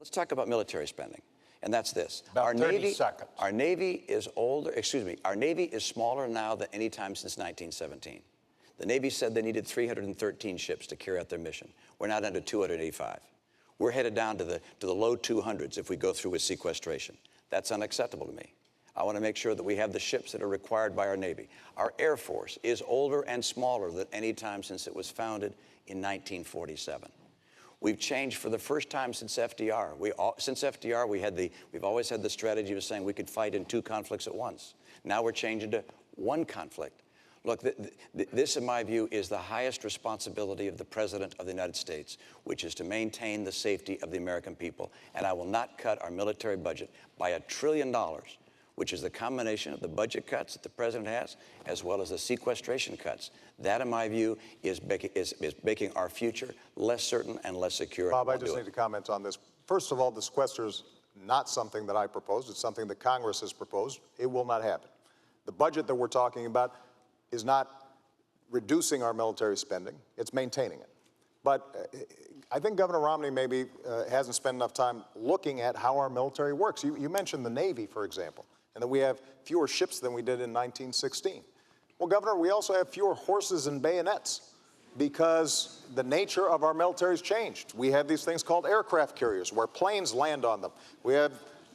Let's talk about military spending, and that's this. About 30 seconds. Our Navy is older, excuse me, our Navy is smaller now than any time since 1917. The Navy said they needed 313 ships to carry out their mission. We're now down to 285. We're headed down to the low 200s if we go through with sequestration. That's unacceptable to me. I want to make sure that we have the ships that are required by our Navy. Our Air Force is older and smaller than any time since it was founded in 1947. We've changed for the first time since FDR. Since FDR, we've always had the strategy of saying we could fight in 2 conflicts at once. Now we're changing to 1 conflict. Look, this, in my view, is the highest responsibility of the President of the United States, which is to maintain the safety of the American people. And I will not cut our military budget by $1 trillion, which is the combination of the budget cuts that the President has, as well as the sequestration cuts. That, in my view, is making our future less certain and less secure. Bob, I just need to comment on this. First of all, the sequester is not something that I proposed. It's something that Congress has proposed. It will not happen. The budget that we're talking about is not reducing our military spending. It's maintaining it. But I think Governor Romney maybe hasn't spent enough time looking at how our military works. You mentioned the Navy, for example, and that we have fewer ships than we did in 1916. Well, Governor, we also have fewer horses and bayonets because the nature of our military has changed. We have these things called aircraft carriers where planes land on them. We have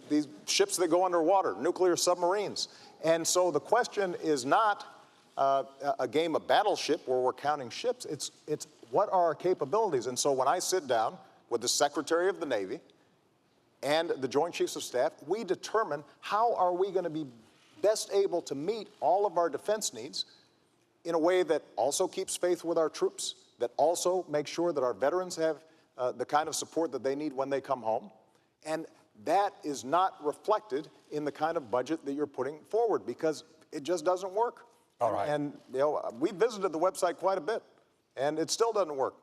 these ships that go underwater, nuclear submarines. And so the question is not a game of battleship where we're counting ships. It's what are our capabilities? And so when I sit down with the Secretary of the Navy and the Joint Chiefs of Staff, we determine how are we going to be best able to meet all of our defense needs in a way that also keeps faith with our troops, that also makes sure that our veterans have the kind of support that they need when they come home. And that is not reflected in the kind of budget that you're putting forward because it just doesn't work. All right. And, you know, we visited the website quite a bit, and it still doesn't work.